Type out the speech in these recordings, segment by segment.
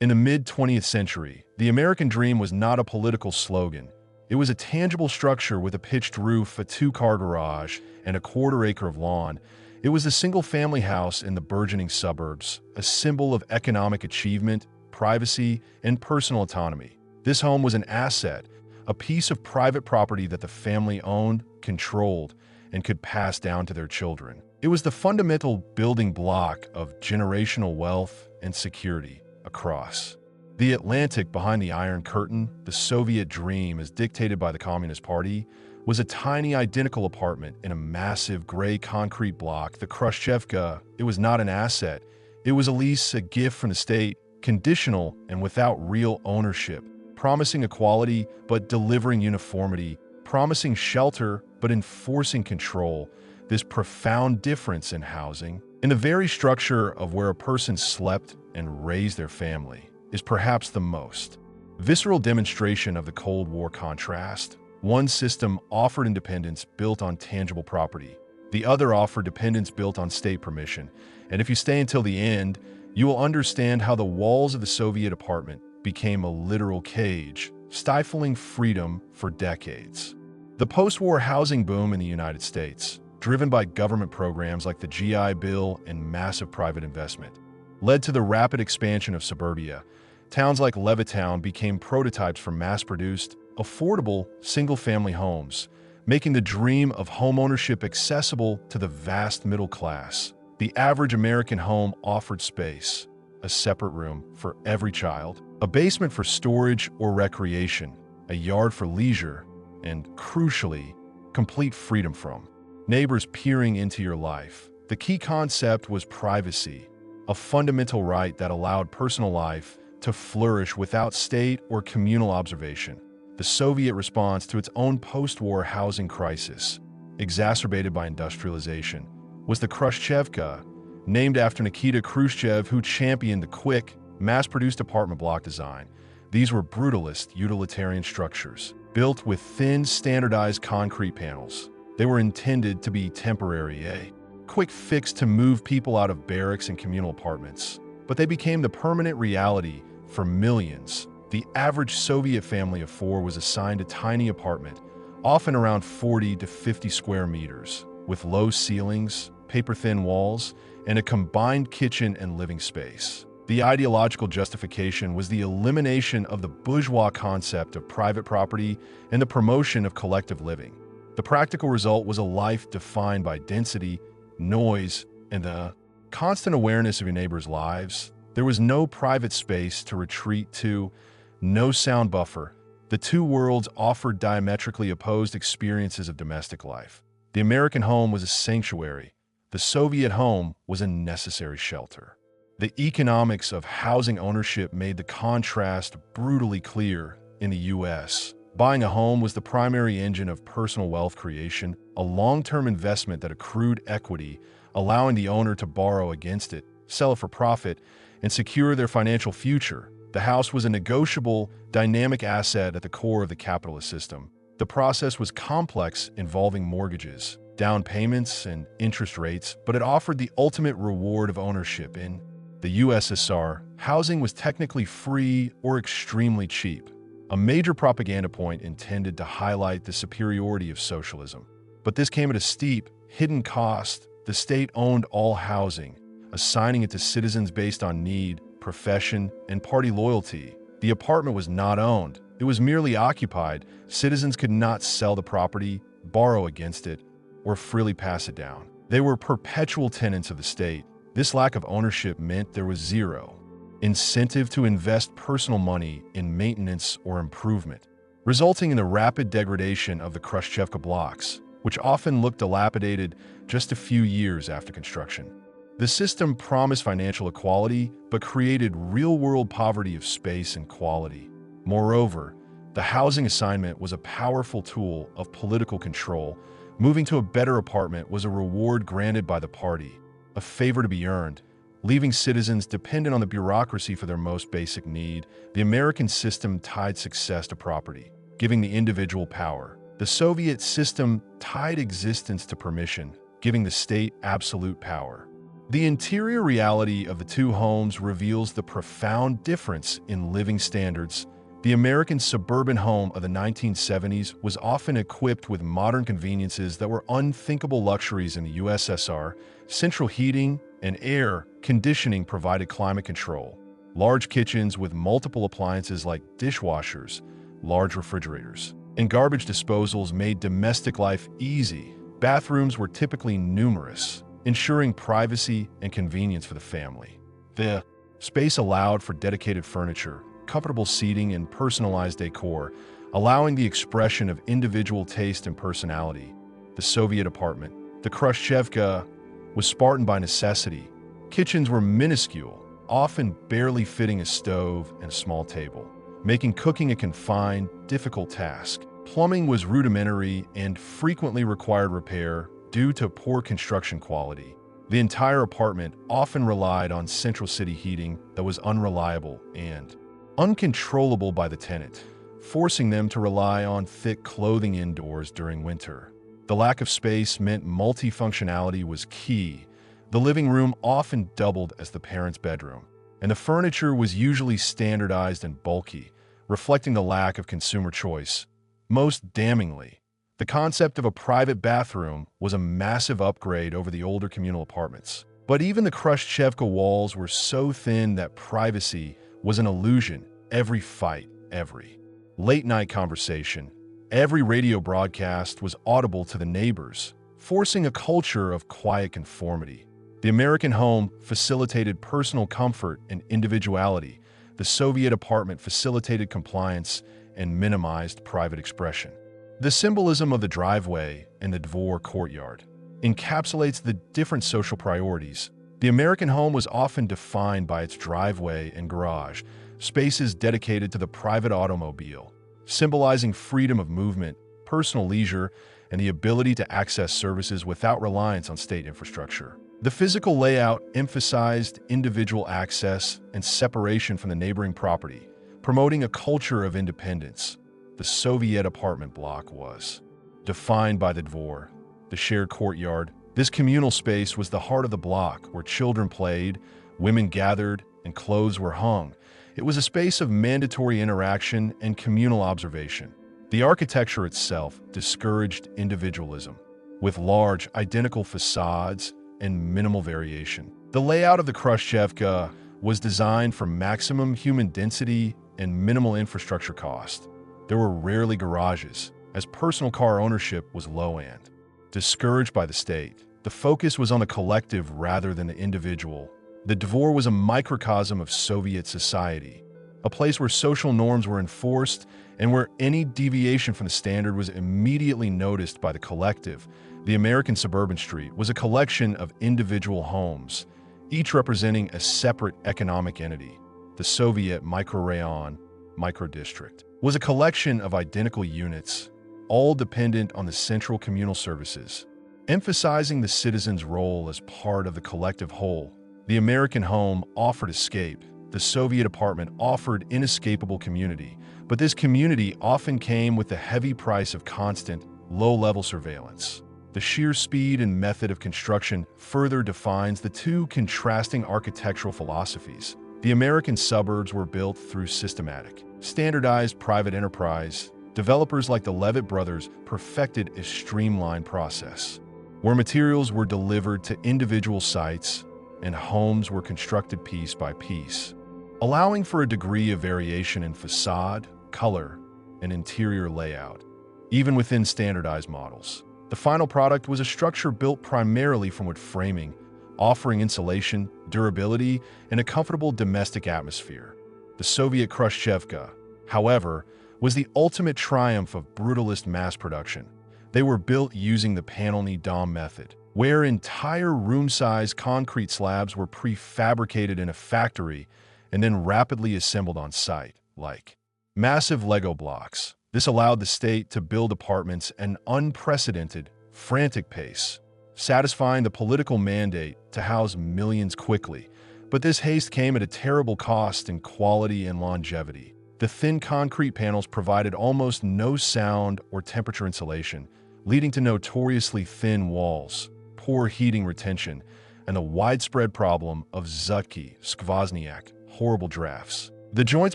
In the mid-20th century, the American dream was not a political slogan. It was a tangible structure with a pitched roof, a two-car garage, and a quarter-acre of lawn. It was a single-family house in the burgeoning suburbs, a symbol of economic achievement, privacy, and personal autonomy. This home was an asset, a piece of private property that the family owned, controlled, and could pass down to their children. It was the fundamental building block of generational wealth and security across the Atlantic. Behind the Iron Curtain, the Soviet dream, as dictated by the Communist Party, was a tiny identical apartment in a massive gray concrete block, the Khrushchevka. It was not an asset. It was a lease, a gift from the state, conditional and without real ownership, promising equality but delivering uniformity, promising shelter but enforcing control. This profound difference in housing, in the very structure of where a person slept and raised their family, is perhaps the most visceral demonstration of the Cold War contrast. One system offered independence built on tangible property. The other offered dependence built on state permission. And if you stay until the end, you will understand how the walls of the Soviet apartment became a literal cage, stifling freedom for decades. The post-war housing boom in the United States, driven by government programs like the GI Bill and massive private investment, led to the rapid expansion of suburbia. Towns like Levittown became prototypes for mass-produced, affordable, single-family homes, making the dream of homeownership accessible to the vast middle class. The average American home offered space, a separate room for every child, a basement for storage or recreation, a yard for leisure, and, crucially, complete freedom from neighbors peering into your life. The key concept was privacy, a fundamental right that allowed personal life to flourish without state or communal observation. The Soviet response to its own post-war housing crisis, exacerbated by industrialization, was the Khrushchevka, named after Nikita Khrushchev, who championed the quick, mass-produced apartment block design. These were brutalist, utilitarian structures, built with thin, standardized concrete panels. They were intended to be temporary, a quick fix to move people out of barracks and communal apartments. But they became the permanent reality for millions. The average Soviet family of four was assigned a tiny apartment, often around 40 to 50 square meters, with low ceilings, paper-thin walls, and a combined kitchen and living space. The ideological justification was the elimination of the bourgeois concept of private property and the promotion of collective living. The practical result was a life defined by density, noise, and the constant awareness of your neighbors' lives. There was no private space to retreat to, no sound buffer. The two worlds offered diametrically opposed experiences of domestic life. The American home was a sanctuary. The Soviet home was a necessary shelter. The economics of housing ownership made the contrast brutally clear in the U.S. Buying a home was the primary engine of personal wealth creation, a long-term investment that accrued equity, allowing the owner to borrow against it, sell it for profit, and secure their financial future. The house was a negotiable, dynamic asset at the core of the capitalist system. The process was complex, involving mortgages, down payments, and interest rates, but it offered the ultimate reward of ownership. In the USSR, housing was technically free or extremely cheap, a major propaganda point intended to highlight the superiority of socialism. But this came at a steep, hidden cost. The state owned all housing, assigning it to citizens based on need, profession, and party loyalty. The apartment was not owned. It was merely occupied. Citizens could not sell the property, borrow against it, or freely pass it down. They were perpetual tenants of the state. This lack of ownership meant there was zero incentive to invest personal money in maintenance or improvement, resulting in the rapid degradation of the Khrushchevka blocks, which often looked dilapidated just a few years after construction. The system promised financial equality, but created real-world poverty of space and quality. Moreover, the housing assignment was a powerful tool of political control. Moving to a better apartment was a reward granted by the party, a favor to be earned, leaving citizens dependent on the bureaucracy for their most basic need. The American system tied success to property, giving the individual power. The Soviet system tied existence to permission, giving the state absolute power. The interior reality of the two homes reveals the profound difference in living standards. The American suburban home of the 1970s was often equipped with modern conveniences that were unthinkable luxuries in the USSR. Central heating and air conditioning provided climate control. Large kitchens with multiple appliances like dishwashers, large refrigerators, and garbage disposals made domestic life easy. Bathrooms were typically numerous, ensuring privacy and convenience for the family. The space allowed for dedicated furniture, comfortable seating, and personalized decor, allowing the expression of individual taste and personality. The Soviet apartment, the Khrushchevka, was Spartan by necessity. Kitchens were minuscule, often barely fitting a stove and a small table, making cooking a confined, difficult task. Plumbing was rudimentary and frequently required repair due to poor construction quality. The entire apartment often relied on central city heating that was unreliable and uncontrollable by the tenant, forcing them to rely on thick clothing indoors during winter. The lack of space meant multifunctionality was key. The living room often doubled as the parents' bedroom, and the furniture was usually standardized and bulky, reflecting the lack of consumer choice. Most damningly, the concept of a private bathroom was a massive upgrade over the older communal apartments. But even the Khrushchevka walls were so thin that privacy was an illusion. Every fight, every late-night conversation, every radio broadcast was audible to the neighbors, forcing a culture of quiet conformity. The American home facilitated personal comfort and individuality. The Soviet apartment facilitated compliance and minimized private expression. The symbolism of the driveway and the Dvor courtyard encapsulates the different social priorities. The American home was often defined by its driveway and garage, spaces dedicated to the private automobile, symbolizing freedom of movement, personal leisure, and the ability to access services without reliance on state infrastructure. The physical layout emphasized individual access and separation from the neighboring property, promoting a culture of independence. The Soviet apartment block was defined by the Dvor, the shared courtyard. This communal space was the heart of the block, where children played, women gathered, and clothes were hung. It was a space of mandatory interaction and communal observation. The architecture itself discouraged individualism, with large, identical facades and minimal variation. The layout of the Khrushchevka was designed for maximum human density and minimal infrastructure cost. There were rarely garages, as personal car ownership was low-end. Discouraged by the state, the focus was on the collective rather than the individual. The Dvor was a microcosm of Soviet society, a place where social norms were enforced and where any deviation from the standard was immediately noticed by the collective. The American suburban street was a collection of individual homes, each representing a separate economic entity. The Soviet microrayon, microdistrict, was a collection of identical units, all dependent on the central communal services, emphasizing the citizen's role as part of the collective whole. The American home offered escape. The Soviet apartment offered inescapable community, but this community often came with the heavy price of constant, low-level surveillance. The sheer speed and method of construction further defines the two contrasting architectural philosophies. The American suburbs were built through systematic, standardized private enterprise. Developers like the Levitt brothers perfected a streamlined process, where materials were delivered to individual sites and homes were constructed piece by piece, allowing for a degree of variation in facade, color, and interior layout, even within standardized models. The final product was a structure built primarily from wood framing, offering insulation, durability, and a comfortable domestic atmosphere. The Soviet Khrushchevka, however, was the ultimate triumph of brutalist mass production. They were built using the panelny dom method, where entire room-sized concrete slabs were prefabricated in a factory and then rapidly assembled on site, like massive Lego blocks. This allowed the state to build apartments at an unprecedented, frantic pace, satisfying the political mandate to house millions quickly. But this haste came at a terrible cost in quality and longevity. The thin concrete panels provided almost no sound or temperature insulation, leading to notoriously thin walls, poor heating retention, and the widespread problem of zutki, skvozniak, horrible drafts. The joints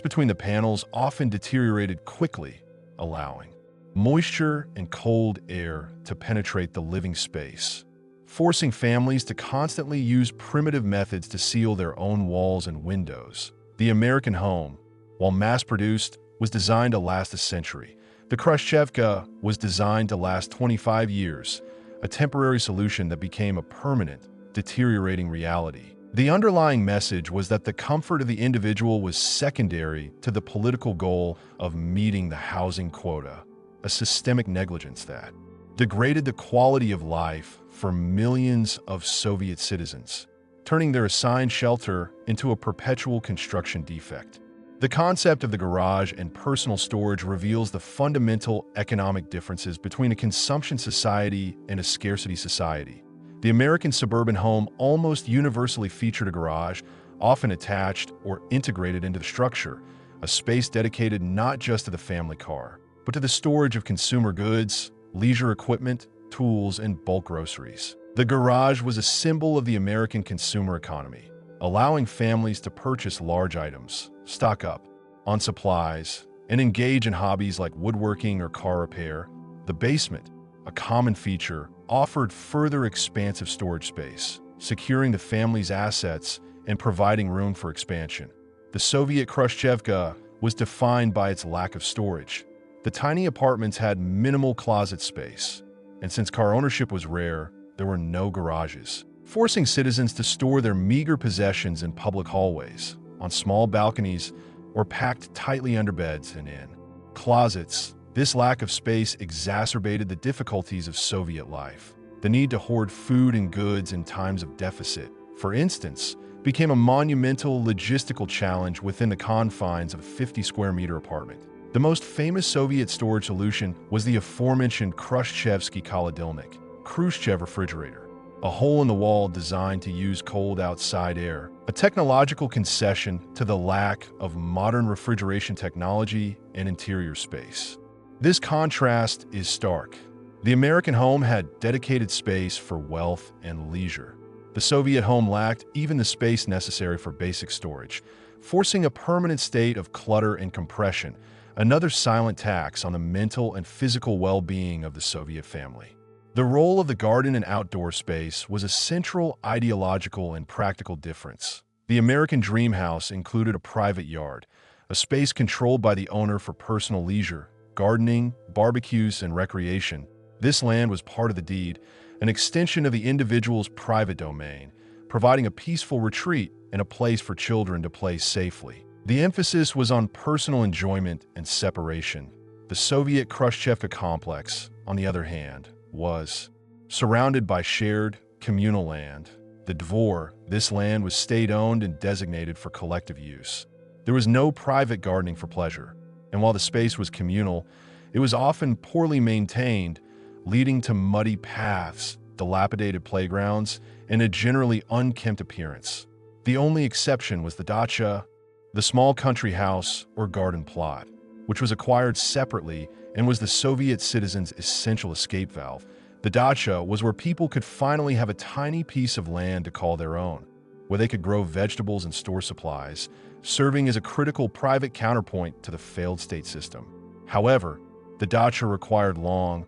between the panels often deteriorated quickly, allowing moisture and cold air to penetrate the living space, forcing families to constantly use primitive methods to seal their own walls and windows. The American home, while mass-produced, was designed to last a century. The Khrushchevka was designed to last 25 years, a temporary solution that became a permanent, deteriorating reality. The underlying message was that the comfort of the individual was secondary to the political goal of meeting the housing quota, a systemic negligence that degraded the quality of life for millions of Soviet citizens, turning their assigned shelter into a perpetual construction defect. The concept of the garage and personal storage reveals the fundamental economic differences between a consumption society and a scarcity society. The American suburban home almost universally featured a garage, often attached or integrated into the structure, a space dedicated not just to the family car, but to the storage of consumer goods, leisure equipment, tools, and bulk groceries. The garage was a symbol of the American consumer economy, allowing families to purchase large items, stock up on supplies, and engage in hobbies like woodworking or car repair. The basement, a common feature, offered further expansive storage space, securing the family's assets and providing room for expansion. The Soviet Khrushchevka was defined by its lack of storage. The tiny apartments had minimal closet space, and since car ownership was rare, there were no garages, forcing citizens to store their meager possessions in public hallways, on small balconies, or packed tightly under beds and in closets. This lack of space exacerbated the difficulties of Soviet life. The need to hoard food and goods in times of deficit, for instance, became a monumental logistical challenge within the confines of a 50-square-meter apartment. The most famous Soviet storage solution was the aforementioned Khrushchevsky Холодильник, Khrushchev refrigerator, a hole in the wall designed to use cold outside air, a technological concession to the lack of modern refrigeration technology and interior space. This contrast is stark. The American home had dedicated space for wealth and leisure. The Soviet home lacked even the space necessary for basic storage, forcing a permanent state of clutter and compression, another silent tax on the mental and physical well-being of the Soviet family. The role of the garden and outdoor space was a central ideological and practical difference. The American dream house included a private yard, a space controlled by the owner for personal leisure, gardening, barbecues, and recreation. This land was part of the deed, an extension of the individual's private domain, providing a peaceful retreat and a place for children to play safely. The emphasis was on personal enjoyment and separation. The Soviet Khrushchevka complex, on the other hand, was surrounded by shared, communal land. The dvor, this land was state-owned and designated for collective use. There was no private gardening for pleasure, and while the space was communal, it was often poorly maintained, leading to muddy paths, dilapidated playgrounds, and a generally unkempt appearance. The only exception was the dacha, the small country house or garden plot, which was acquired separately and was the Soviet citizens' essential escape valve. The dacha was where people could finally have a tiny piece of land to call their own, where they could grow vegetables and store supplies, serving as a critical private counterpoint to the failed state system. However, the dacha required long,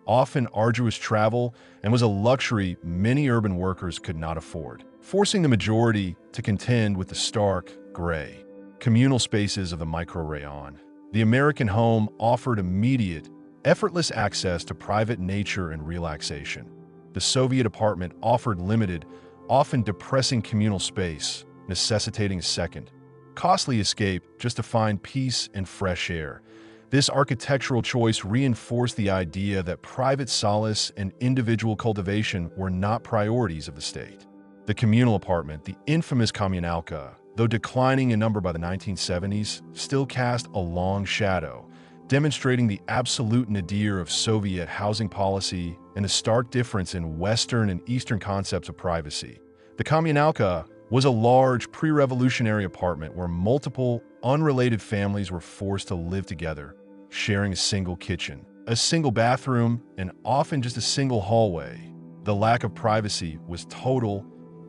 often arduous travel and was a luxury many urban workers could not afford, forcing the majority to contend with the stark, gray, communal spaces of the microrayon. The American home offered immediate, effortless access to private nature and relaxation. The Soviet apartment offered limited, often depressing communal space, necessitating a second, costly escape just to find peace and fresh air. This architectural choice reinforced the idea that private solace and individual cultivation were not priorities of the state. The communal apartment, the infamous kommunalka, though declining in number by the 1970s, still cast a long shadow, demonstrating the absolute nadir of Soviet housing policy and a stark difference in Western and Eastern concepts of privacy. The kommunalka was a large pre-revolutionary apartment where multiple, unrelated families were forced to live together, sharing a single kitchen, a single bathroom, and often just a single hallway. The lack of privacy was total,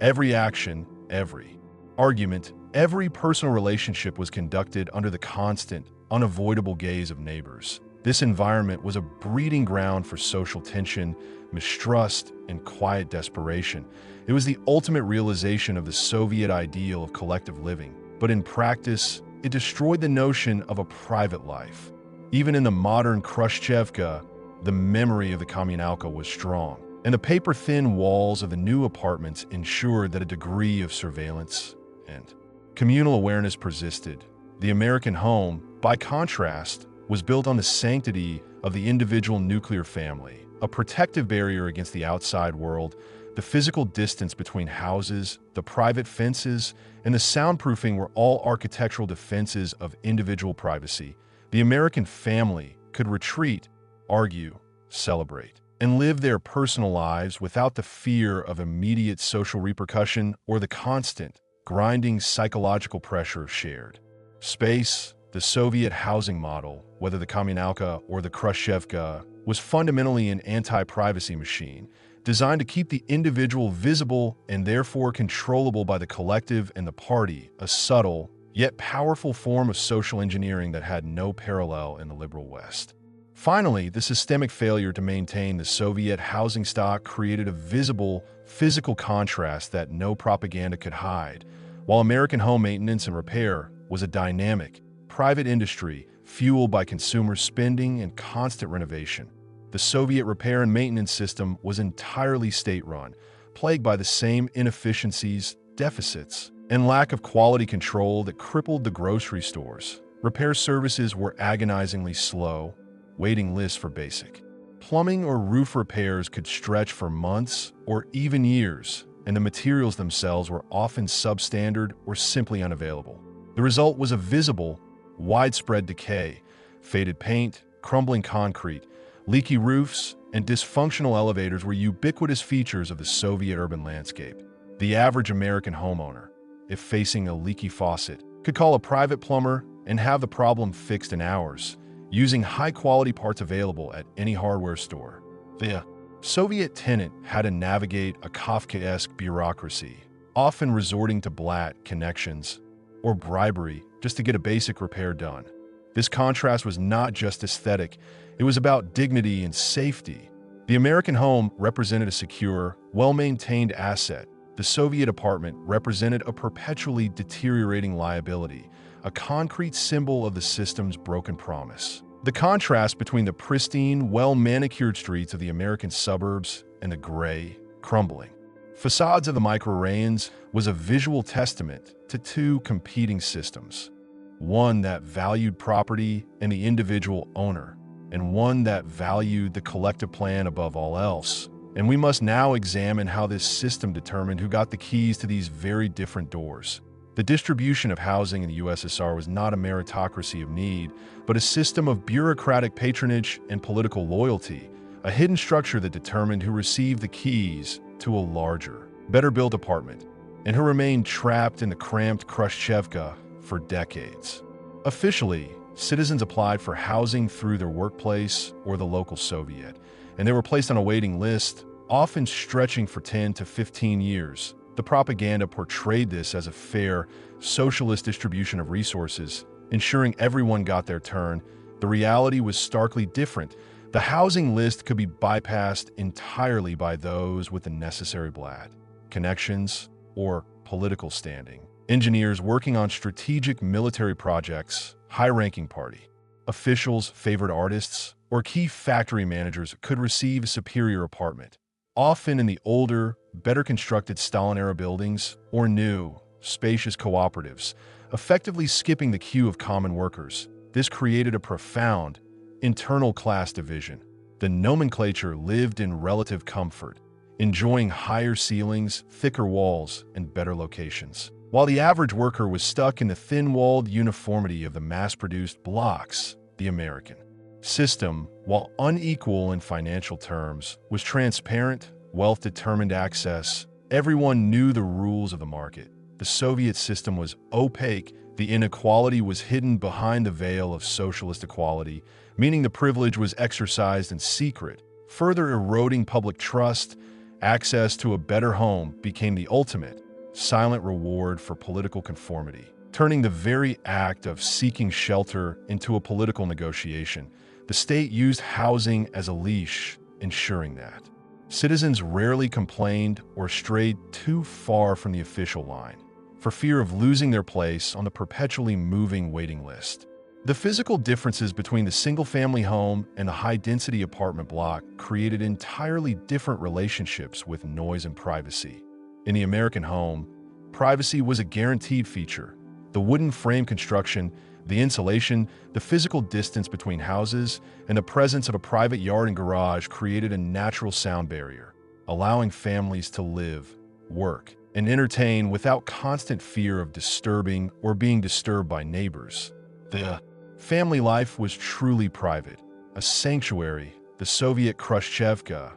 Every action, every argument, every personal relationship was conducted under the constant, unavoidable gaze of neighbors. This environment was a breeding ground for social tension, mistrust, and quiet desperation. It was the ultimate realization of the Soviet ideal of collective living, but in practice, it destroyed the notion of a private life. Even in the modern Khrushchevka, the memory of the communalka was strong, and the paper-thin walls of the new apartments ensured that a degree of surveillance and communal awareness persisted. The American home, by contrast, was built on the sanctity of the individual nuclear family, a protective barrier against the outside world. The physical distance between houses, the private fences, and the soundproofing were all architectural defenses of individual privacy. The American family could retreat, argue, celebrate, and live their personal lives without the fear of immediate social repercussion or the constant, grinding psychological pressure of shared space. The Soviet housing model, whether the communalka or the Khrushchevka, was fundamentally an anti-privacy machine, designed to keep the individual visible and therefore controllable by the collective and the party, a subtle, yet powerful form of social engineering that had no parallel in the liberal West. Finally, the systemic failure to maintain the Soviet housing stock created a visible, physical contrast that no propaganda could hide. While American home maintenance and repair was a dynamic, private industry fueled by consumer spending and constant renovation, the Soviet repair and maintenance system was entirely state-run, plagued by the same inefficiencies, deficits, and lack of quality control that crippled the grocery stores. Repair services were agonizingly slow, waiting lists for basic plumbing or roof repairs could stretch for months or even years, and the materials themselves were often substandard or simply unavailable. The result was a visible, widespread decay, faded paint, crumbling concrete, leaky roofs, and dysfunctional elevators were ubiquitous features of the Soviet urban landscape. The average American homeowner, if facing a leaky faucet, could call a private plumber and have the problem fixed in hours, using high-quality parts available at any hardware store. The Soviet tenant had to navigate a Kafkaesque bureaucracy, often resorting to blat connections or bribery just to get a basic repair done. This contrast was not just aesthetic, it was about dignity and safety. The American home represented a secure, well-maintained asset. The Soviet apartment represented a perpetually deteriorating liability, a concrete symbol of the system's broken promise. The contrast between the pristine, well-manicured streets of the American suburbs and the gray, crumbling facades of the microraons was a visual testament to two competing systems, one that valued property and the individual owner, and one that valued the collective plan above all else. And we must now examine how this system determined who got the keys to these very different doors. The distribution of housing in the USSR was not a meritocracy of need, but a system of bureaucratic patronage and political loyalty, a hidden structure that determined who received the keys to a larger, better-built apartment, and who remained trapped in the cramped Khrushchevka for decades. Officially, citizens applied for housing through their workplace or the local Soviet, and they were placed on a waiting list, often stretching for 10 to 15 years. The propaganda portrayed this as a fair, socialist distribution of resources, ensuring everyone got their turn. The reality was starkly different. The housing list could be bypassed entirely by those with the necessary blat connections or political standing. Engineers working on strategic military projects, high-ranking party officials, favored artists, or key factory managers could receive a superior apartment, often in the older, better-constructed Stalin-era buildings or new, spacious cooperatives, effectively skipping the queue of common workers. This created a profound, internal class division. The nomenclature lived in relative comfort, enjoying higher ceilings, thicker walls, and better locations, while the average worker was stuck in the thin-walled uniformity of the mass-produced blocks. The American system, while unequal in financial terms, was transparent. Wealth determined access. Everyone knew the rules of the market. The Soviet system was opaque. The inequality was hidden behind the veil of socialist equality, meaning the privilege was exercised in secret, further eroding public trust. Access to a better home became the ultimate, silent reward for political conformity, turning the very act of seeking shelter into a political negotiation. The state used housing as a leash, ensuring that citizens rarely complained or strayed too far from the official line, for fear of losing their place on the perpetually moving waiting list. The physical differences between the single-family home and the high-density apartment block created entirely different relationships with noise and privacy. In the American home, privacy was a guaranteed feature. The wooden frame construction, the insulation, the physical distance between houses, and the presence of a private yard and garage created a natural sound barrier, allowing families to live, work, and entertain without constant fear of disturbing or being disturbed by neighbors. The family life was truly private, a sanctuary, the Soviet Khrushchevka,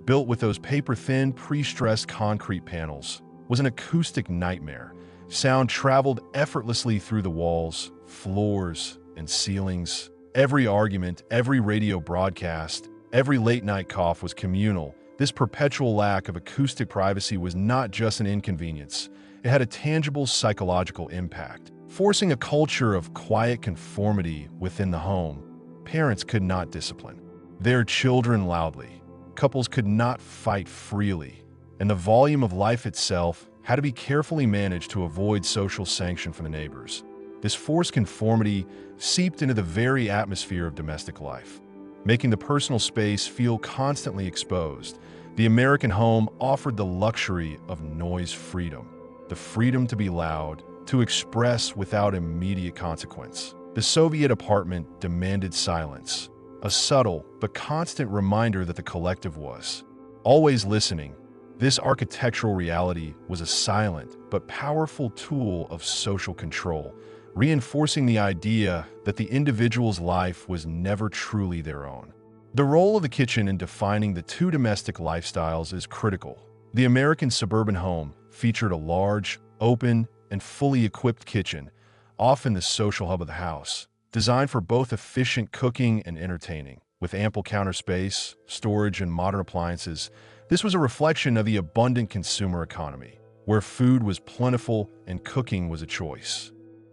built with those paper-thin, pre-stressed concrete panels, was an acoustic nightmare. Sound traveled effortlessly through the walls, floors, and ceilings. Every argument, every radio broadcast, every late-night cough was communal. This perpetual lack of acoustic privacy was not just an inconvenience. It had a tangible psychological impact, forcing a culture of quiet conformity within the home. Parents could not discipline their children loudly. Couples could not fight freely, and the volume of life itself had to be carefully managed to avoid social sanction from the neighbors. This forced conformity seeped into the very atmosphere of domestic life, making the personal space feel constantly exposed. The American home offered the luxury of noise freedom, the freedom to be loud, to express without immediate consequence. The Soviet apartment demanded silence, a subtle but constant reminder that the collective was always listening. This architectural reality was a silent but powerful tool of social control, reinforcing the idea that the individual's life was never truly their own. The role of the kitchen in defining the two domestic lifestyles is critical. The American suburban home featured a large, open, and fully equipped kitchen, often the social hub of the house, designed for both efficient cooking and entertaining. With ample counter space, storage, and modern appliances, this was a reflection of the abundant consumer economy, where food was plentiful and cooking was a choice.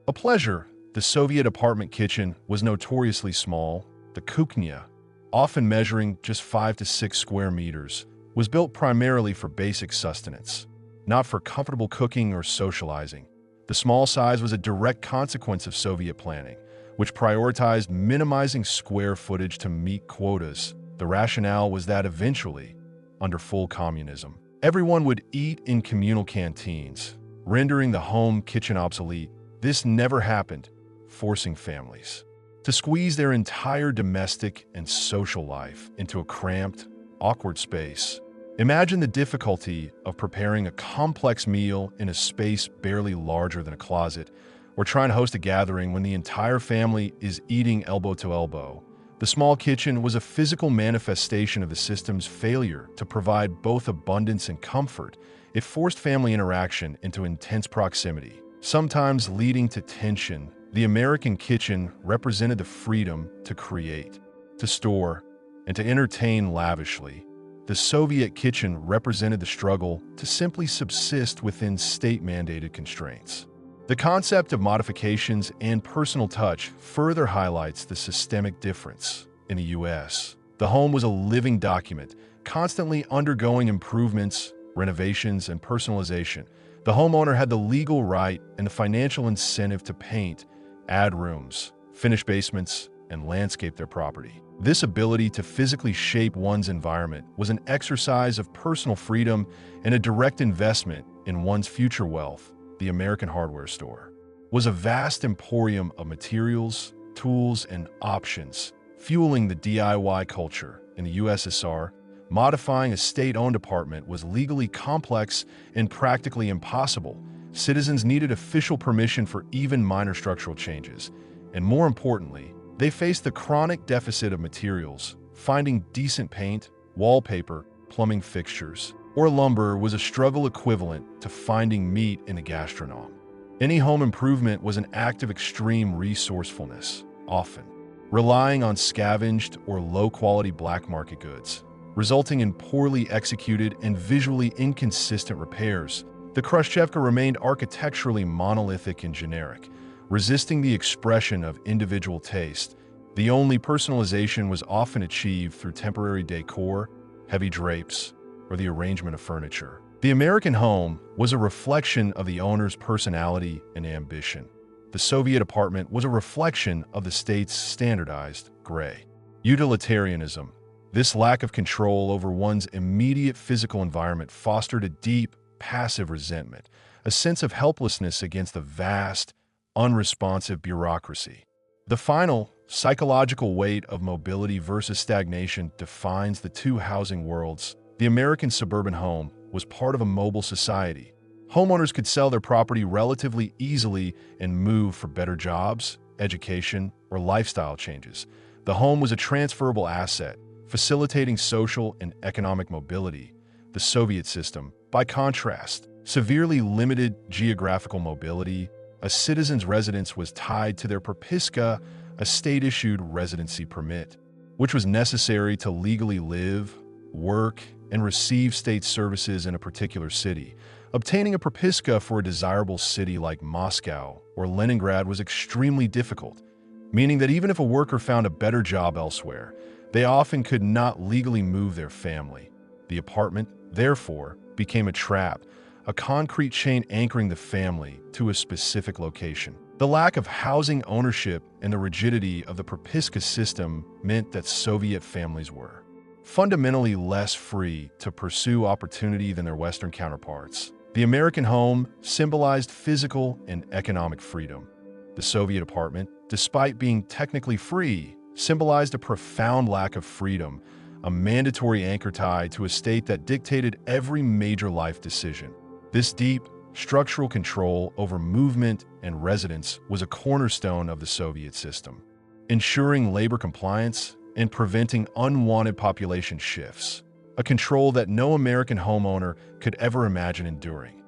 A pleasure, the Soviet apartment kitchen was notoriously small. The kuchnia, often measuring just 5 to 6 square meters, was built primarily for basic sustenance, not for comfortable cooking or socializing. The small size was a direct consequence of Soviet planning, which prioritized minimizing square footage to meet quotas. The rationale was that eventually, under full communism, everyone would eat in communal canteens, rendering the home kitchen obsolete. This never happened, forcing families to squeeze their entire domestic and social life into a cramped, awkward space. Imagine the difficulty of preparing a complex meal in a space barely larger than a closet, or trying to host a gathering when the entire family is eating elbow to elbow. The small kitchen was a physical manifestation of the system's failure to provide both abundance and comfort. It forced family interaction into intense proximity, sometimes leading to tension. The American kitchen represented the freedom to create, to store, and to entertain lavishly. The Soviet kitchen represented the struggle to simply subsist within state-mandated constraints. The concept of modifications and personal touch further highlights the systemic difference. In the U.S., the home was a living document, constantly undergoing improvements, renovations, and personalization. The homeowner had the legal right and the financial incentive to paint, add rooms, finish basements, and landscape their property. This ability to physically shape one's environment was an exercise of personal freedom and a direct investment in one's future wealth. The American hardware store was a vast emporium of materials, tools, and options, fueling the DIY culture. In the USSR, modifying a state-owned apartment was legally complex and practically impossible. Citizens needed official permission for even minor structural changes, and more importantly, they faced the chronic deficit of materials. Finding decent paint, wallpaper, plumbing fixtures, or lumber was a struggle equivalent to finding meat in a gastronome. Any home improvement was an act of extreme resourcefulness, often relying on scavenged or low-quality black market goods. resulting in poorly executed and visually inconsistent repairs. The Khrushchevka remained architecturally monolithic and generic, resisting the expression of individual taste. The only personalization was often achieved through temporary decor, heavy drapes, or the arrangement of furniture. The American home was a reflection of the owner's personality and ambition. The Soviet apartment was a reflection of the state's standardized gray. Utilitarianism. This lack of control over one's immediate physical environment fostered a deep, passive resentment, a sense of helplessness against the vast, unresponsive bureaucracy. The final, psychological weight of mobility versus stagnation defines the two housing worlds. The American suburban home was part of a mobile society. Homeowners could sell their property relatively easily and move for better jobs, education, or lifestyle changes. The home was a transferable asset, facilitating social and economic mobility. The Soviet system, by contrast, severely limited geographical mobility. A citizen's residence was tied to their propiska, a state-issued residency permit, which was necessary to legally live, work, and receive state services in a particular city. Obtaining a propiska for a desirable city like Moscow or Leningrad was extremely difficult, meaning that even if a worker found a better job elsewhere, they often could not legally move their family. The apartment, therefore, became a trap, a concrete chain anchoring the family to a specific location. The lack of housing ownership and the rigidity of the propiska system meant that Soviet families were fundamentally less free to pursue opportunity than their Western counterparts. The American home symbolized physical and economic freedom. The Soviet apartment, despite being technically free, symbolized a profound lack of freedom, a mandatory anchor tied to a state that dictated every major life decision. This deep, structural control over movement and residence was a cornerstone of the Soviet system, ensuring labor compliance and preventing unwanted population shifts, a control that no American homeowner could ever imagine enduring.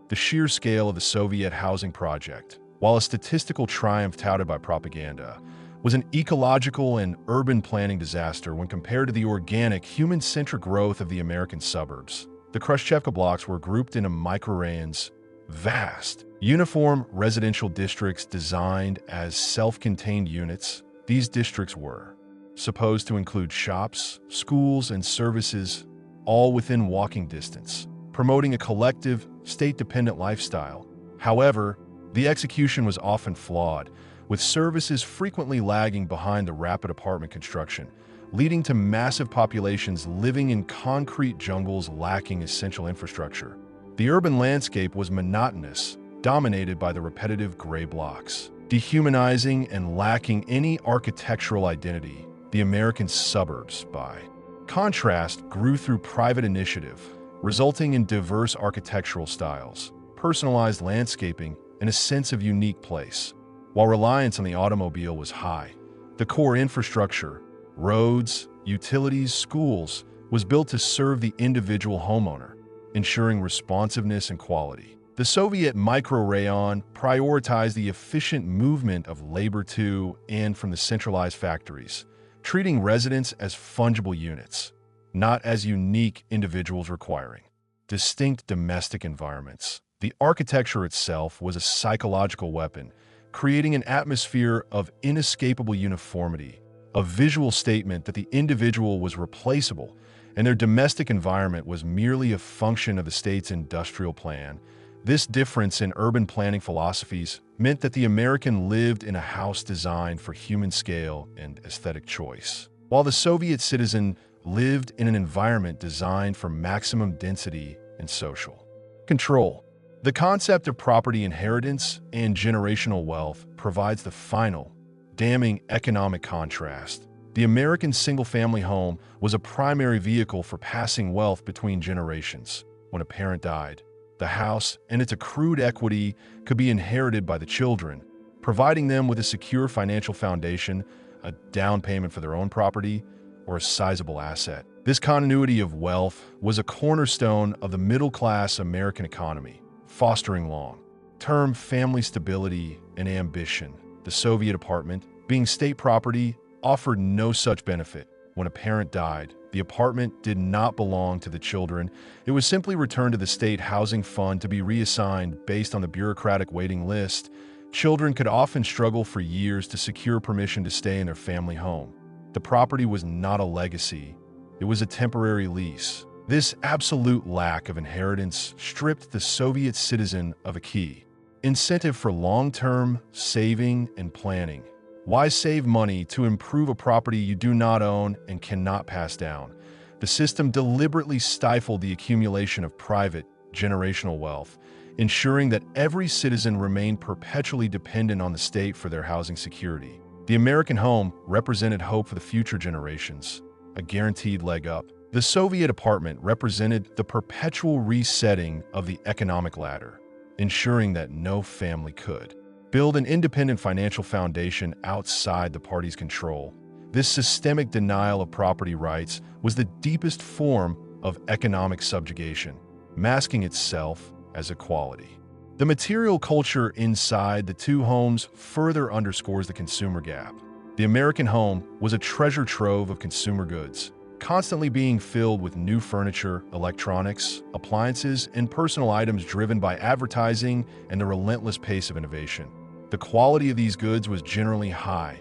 The sheer scale of the Soviet housing project, while a statistical triumph touted by propaganda, was an ecological and urban planning disaster when compared to the organic, human-centric growth of the American suburbs. The Khrushchevka blocks were grouped into microraions, vast, uniform residential districts designed as self-contained units. These districts were supposed to include shops, schools, and services, all within walking distance, promoting a collective, state-dependent lifestyle. However, the execution was often flawed, with services frequently lagging behind the rapid apartment construction, leading to massive populations living in concrete jungles lacking essential infrastructure. The urban landscape was monotonous, dominated by the repetitive gray blocks. Dehumanizing and lacking any architectural identity, the American suburbs, by contrast, grew through private initiative, resulting in diverse architectural styles, personalized landscaping, and a sense of unique place. While reliance on the automobile was high, the core infrastructure, roads, utilities, schools, was built to serve the individual homeowner, ensuring responsiveness and quality. The Soviet microrayon prioritized the efficient movement of labor to and from the centralized factories, treating residents as fungible units, not as unique individuals requiring distinct domestic environments. The architecture itself was a psychological weapon, creating an atmosphere of inescapable uniformity, a visual statement that the individual was replaceable and their domestic environment was merely a function of the state's industrial plan. This difference in urban planning philosophies meant that the American lived in a house designed for human scale and aesthetic choice, while the Soviet citizen lived in an environment designed for maximum density and social control. The concept of property inheritance and generational wealth provides the final, damning economic contrast. The American single-family home was a primary vehicle for passing wealth between generations. When a parent died, the house and its accrued equity could be inherited by the children, providing them with a secure financial foundation, a down payment for their own property, or a sizable asset. This continuity of wealth was a cornerstone of the middle-class American economy, fostering long-term family stability and ambition. The Soviet apartment, being state property, offered no such benefit. When a parent died, The apartment did not belong to the children. It was simply returned to the state housing fund to be reassigned based on the bureaucratic waiting list. Children could often struggle for years to secure permission to stay in their family home. The property was not a legacy. It was a temporary lease. This absolute lack of inheritance stripped the Soviet citizen of a key incentive for long-term saving and planning. Why save money to improve a property you do not own and cannot pass down? The system deliberately stifled the accumulation of private, generational wealth, ensuring that every citizen remained perpetually dependent on the state for their housing security. The American home represented hope for the future generations, a guaranteed leg up. The Soviet apartment represented the perpetual resetting of the economic ladder, ensuring that no family could build an independent financial foundation outside the party's control. This systemic denial of property rights was the deepest form of economic subjugation, masking itself as equality. The material culture inside the two homes further underscores the consumer gap. The American home was a treasure trove of consumer goods, constantly being filled with new furniture, electronics, appliances, and personal items driven by advertising and the relentless pace of innovation. The quality of these goods was generally high,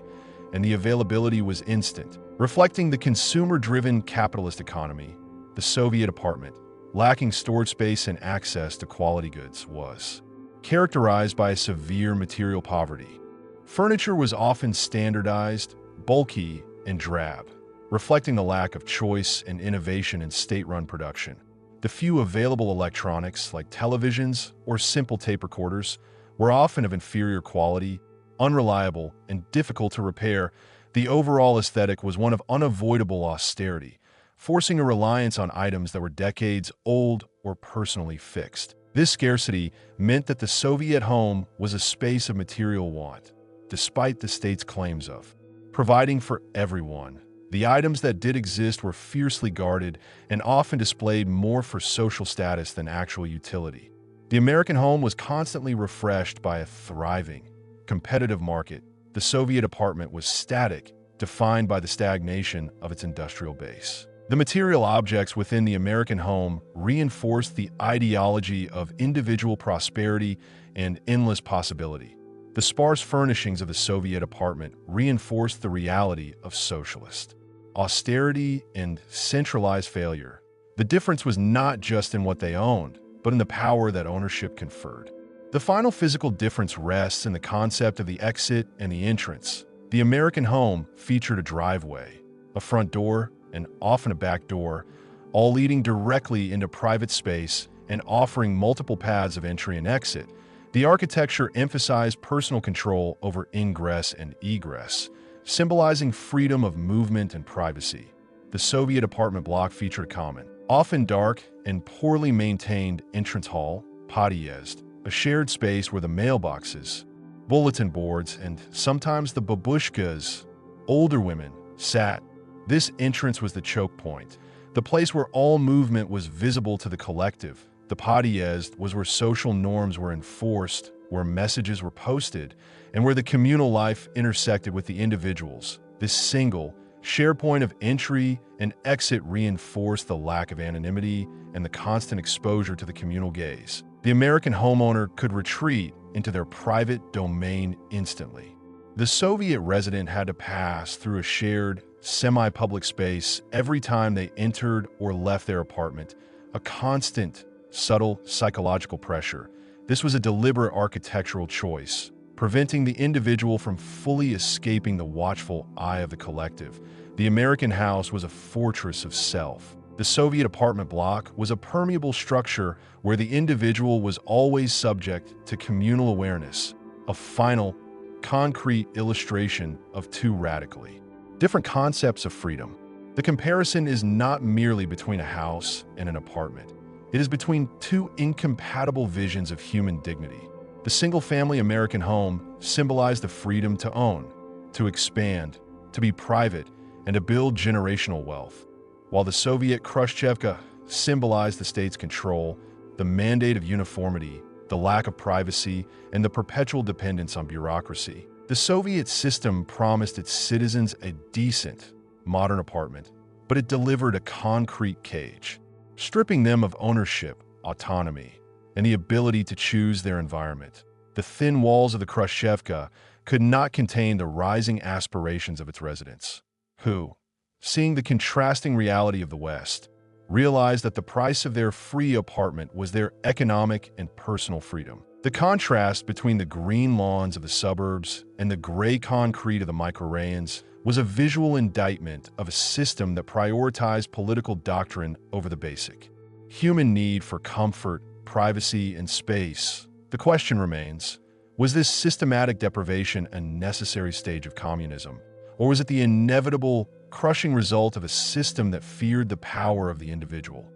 and the availability was instant, reflecting the consumer-driven capitalist economy. The Soviet apartment, lacking storage space and access to quality goods, was characterized by a severe material poverty. Furniture was often standardized, bulky, and drab, reflecting the lack of choice and innovation in state-run production. The few available electronics, like televisions or simple tape recorders, were often of inferior quality, unreliable, and difficult to repair. The overall aesthetic was one of unavoidable austerity, forcing a reliance on items that were decades old or personally fixed. This scarcity meant that the Soviet home was a space of material want, despite the state's claims of providing for everyone. The items that did exist were fiercely guarded and often displayed more for social status than actual utility. The American home was constantly refreshed by a thriving, competitive market. The Soviet apartment was static, defined by the stagnation of its industrial base. The material objects within the American home reinforced the ideology of individual prosperity and endless possibility. The sparse furnishings of the Soviet apartment reinforced the reality of socialist austerity and centralized failure. The difference was not just in what they owned, but in the power that ownership conferred. The final physical difference rests in the concept of the exit and the entrance. The American home featured a driveway, a front door, and often a back door, all leading directly into private space and offering multiple paths of entry and exit. The architecture emphasized personal control over ingress and egress, symbolizing freedom of movement and privacy. The Soviet apartment block featured a common, often dark and poorly maintained entrance hall, podiyezd, a shared space where the mailboxes, bulletin boards, and sometimes the babushkas, older women, sat. This entrance was the choke point, the place where all movement was visible to the collective. The podiyezd was where social norms were enforced, where messages were posted, and where the communal life intersected with the individuals. This single, shared point of entry and exit reinforced the lack of anonymity and the constant exposure to the communal gaze. The American homeowner could retreat into their private domain instantly. The Soviet resident had to pass through a shared, semi-public space every time they entered or left their apartment, a constant, subtle psychological pressure. This was a deliberate architectural choice, preventing the individual from fully escaping the watchful eye of the collective. The American house was a fortress of self. The Soviet apartment block was a permeable structure where the individual was always subject to communal awareness, a final, concrete illustration of two radically different concepts of freedom. The comparison is not merely between a house and an apartment. It is between two incompatible visions of human dignity. The single-family American home symbolized the freedom to own, to expand, to be private, and to build generational wealth, while the Soviet Khrushchevka symbolized the state's control, the mandate of uniformity, the lack of privacy, and the perpetual dependence on bureaucracy. The Soviet system promised its citizens a decent, modern apartment, but it delivered a concrete cage, stripping them of ownership, autonomy, and the ability to choose their environment. The thin walls of the Khrushchevka could not contain the rising aspirations of its residents, who, seeing the contrasting reality of the West, realized that the price of their free apartment was their economic and personal freedom. The contrast between the green lawns of the suburbs and the gray concrete of the microrayons was a visual indictment of a system that prioritized political doctrine over the basic human need for comfort, privacy, and space. The question remains, was this systematic deprivation a necessary stage of communism, or was it the inevitable, crushing result of a system that feared the power of the individual?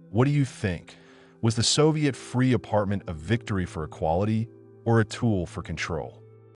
What do you think? Was the Soviet free apartment a victory for equality or a tool for control?